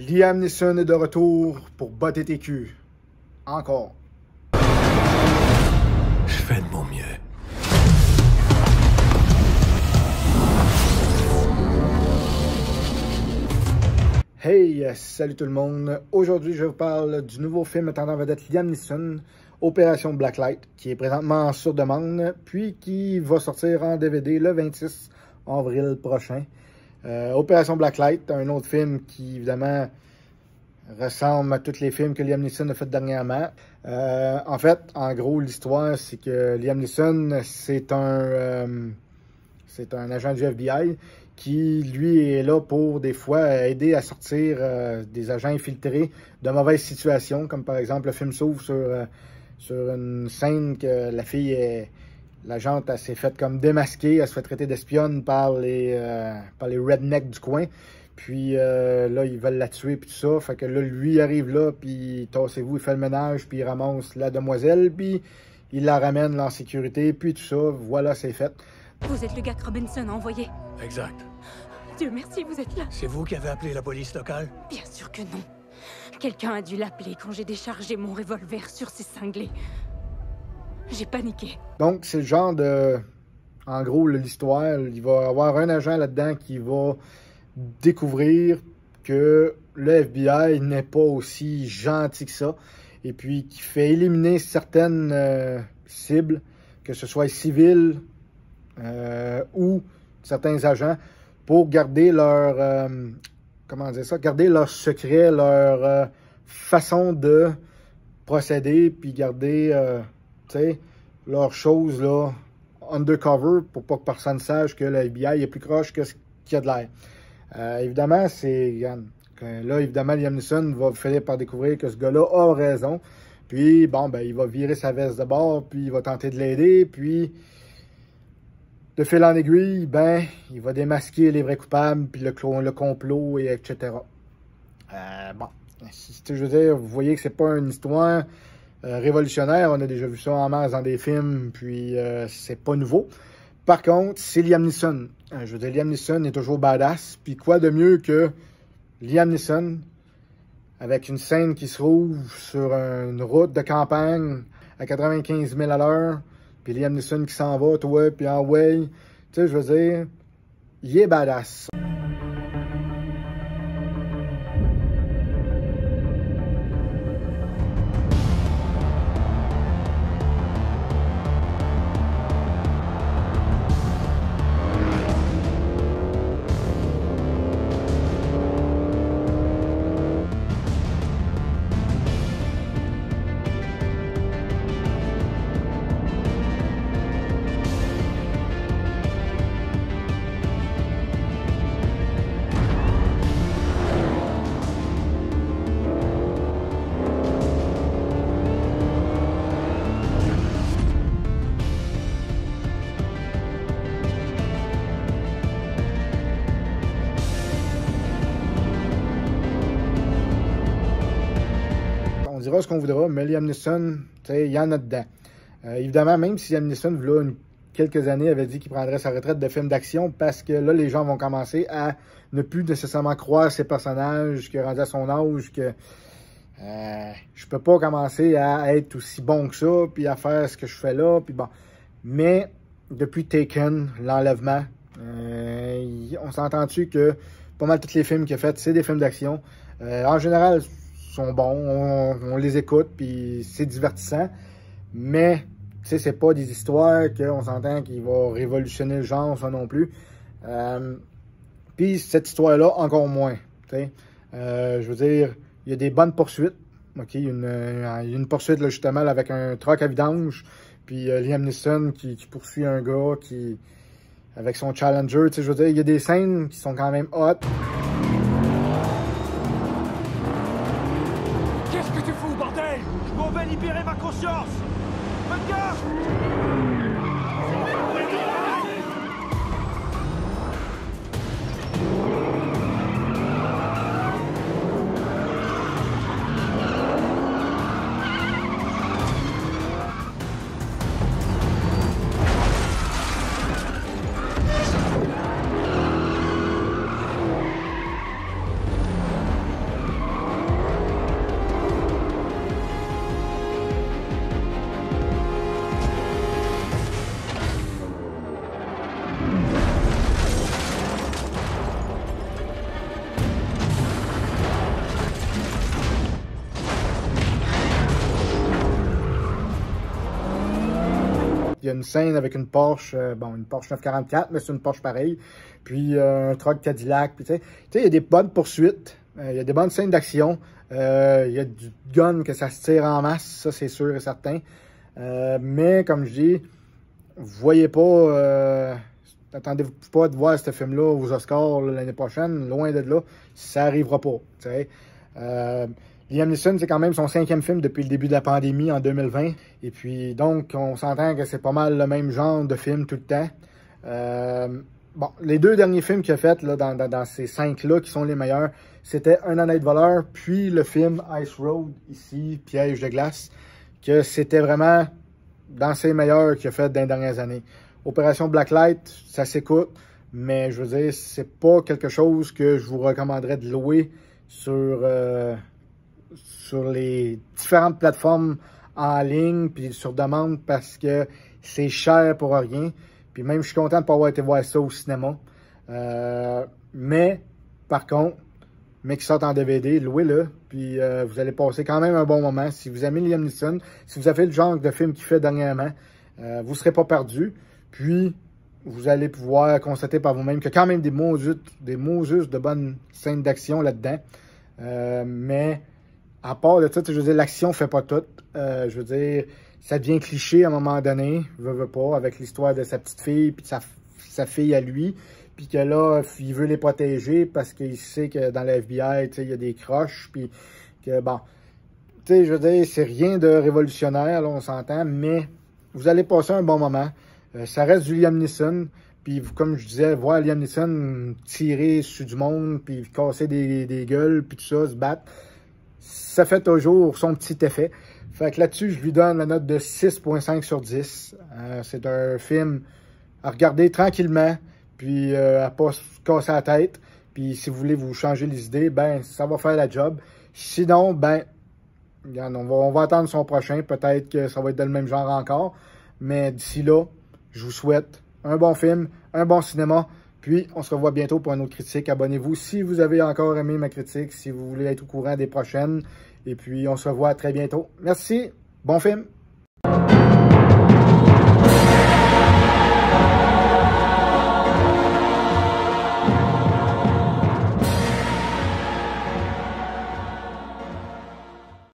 Liam Neeson est de retour pour botter tes culs. Encore. Je fais de mon mieux. Hey, salut tout le monde. Aujourd'hui, je vous parle du nouveau film mettant en vedette Liam Neeson, Opération Blacklight, qui est présentement sur demande, puis qui va sortir en DVD le 26 avril prochain. Opération Blacklight, un autre film qui, évidemment, ressemble à tous les films que Liam Neeson a fait dernièrement. En fait, en gros, l'histoire, c'est que Liam Neeson, c'est un agent du FBI qui, lui, est là pour, des fois, aider à sortir des agents infiltrés de mauvaises situations, comme par exemple, le film s'ouvre sur une scène que la fille est... L'agente, elle s'est faite comme démasquer, elle se fait traiter d'espionne par les rednecks du coin. Puis là, ils veulent la tuer, puis tout ça. Fait que là, lui, il arrive là, puis tassez-vous, il fait le ménage, puis il ramasse la demoiselle, puis il la ramène là, en sécurité, puis tout ça. Voilà, c'est fait. Vous êtes le gars que Robinson a envoyé? Exact. Dieu merci, vous êtes là. C'est vous qui avez appelé la police locale? Bien sûr que non. Quelqu'un a dû l'appeler quand j'ai déchargé mon revolver sur ces cinglés. J'ai paniqué. Donc, c'est le genre de... En gros, l'histoire, il va y avoir un agent là-dedans qui va découvrir que le FBI n'est pas aussi gentil que ça, et puis qui fait éliminer certaines cibles, que ce soit civiles ou certains agents, pour garder leur... comment dire ça? Garder leur secret, leur façon de procéder, puis garder... tu sais, leurs choses là, undercover, pour pas que personne sache que le FBI est plus croche que ce qu'il y a de l'air. Évidemment, c'est... Là, évidemment, Liam Neeson va finir par découvrir que ce gars-là a raison. Puis, bon, ben, il va virer sa veste de bord, puis il va tenter de l'aider, puis... De fil en aiguille, ben, il va démasquer les vrais coupables, puis le complot, et etc. Bon, je veux dire, vous voyez que c'est pas une histoire... révolutionnaire, on a déjà vu ça en masse dans des films, puis c'est pas nouveau. Par contre, c'est Liam Neeson. Je veux dire, Liam Neeson est toujours badass, puis quoi de mieux que Liam Neeson avec une scène qui se rouvre sur une route de campagne à 95 000 à l'heure, puis Liam Neeson qui s'en va, toi, puis en way. Tu sais, je veux dire, il est badass. On dira ce qu'on voudra, mais Liam Neeson, il y en a dedans. Évidemment, même si Liam Neeson, là, quelques années, avait dit qu'il prendrait sa retraite de film d'action, parce que là, les gens vont commencer à ne plus nécessairement croire ses personnages, que rendu à son âge, que je peux pas commencer à être aussi bon que ça, puis à faire ce que je fais là, puis bon. Mais, depuis Taken, l'enlèvement, on s'entend-tu que pas mal tous les films qu'il a fait, c'est des films d'action. En général, sont bons, on les écoute, puis c'est divertissant, mais tu sais, c'est pas des histoires qu'on s'entend qui vont révolutionner le genre, ça non plus. Puis cette histoire-là, encore moins. Je veux dire, il y a des bonnes poursuites. OK, il y a une poursuite là, justement là, avec un truck à vidange, puis Liam Neeson qui poursuit un gars qui avec son Challenger. Je veux dire, il y a des scènes qui sont quand même hot. Qu'est-ce que tu fous, bordel? Je m'en vais libérer ma conscience! Faites gaffe! il y a une scène avec une Porsche, une Porsche 944, mais c'est une Porsche pareille. Puis un truck Cadillac. Puis tu sais, il y a des bonnes poursuites, il y a des bonnes scènes d'action. Il y a du gun que ça se tire en masse, ça c'est sûr et certain. Mais comme je dis, vous voyez pas, attendez-vous pas de voir ce film-là aux Oscars l'année prochaine, loin de là, ça arrivera pas. Liam Neeson, c'est quand même son 5e film depuis le début de la pandémie en 2020. Et puis donc, on s'entend que c'est pas mal le même genre de film tout le temps. Les 2 derniers films qu'il a fait là, dans ces 5-là qui sont les meilleurs, c'était Un honnête voleur, puis le film Ice Road, ici, Piège de glace, que c'était vraiment dans ses meilleurs qu'il a fait dans les dernières années. Opération Blacklight, ça s'écoute, mais je veux dire, c'est pas quelque chose que je vous recommanderais de louer sur les différentes plateformes en ligne, puis sur demande, parce que c'est cher pour rien. Puis même, je suis content de ne pas avoir été voir ça au cinéma. Mais, par contre, mais qui sortent en DVD, louez-le. Puis vous allez passer quand même un bon moment. Si vous aimez Liam Neeson, si vous avez le genre de film qu'il fait dernièrement, vous ne serez pas perdu. Puis, vous allez pouvoir constater par vous-même qu'il y a quand même des Moses de bonnes scènes d'action là-dedans. Mais, à part de ça, je veux dire, l'action ne fait pas tout. Je veux dire, ça devient cliché à un moment donné, veut pas, avec l'histoire de sa petite fille puis de sa fille à lui. Puis que là, il veut les protéger parce qu'il sait que dans le FBI, il y a des croches. Puis que, bon, je veux dire, c'est rien de révolutionnaire, là, on s'entend, mais vous allez passer un bon moment. Ça reste du Liam Neeson. Puis, comme je disais, voir Liam Neeson tirer sur du monde, puis casser des gueules, puis tout ça, se battre, ça fait toujours son petit effet. Fait que là-dessus, je lui donne la note de 6.5 sur 10. C'est un film à regarder tranquillement, puis à pas se casser la tête. Puis si vous voulez vous changer les idées, ben ça va faire la job. Sinon, ben, regarde, on va attendre son prochain. Peut-être que ça va être dans le même genre encore. Mais d'ici là, je vous souhaite un bon film, un bon cinéma. Puis, on se revoit bientôt pour une autre critique. Abonnez-vous si vous avez encore aimé ma critique, si vous voulez être au courant des prochaines. Et puis, on se revoit très bientôt. Merci, bon film!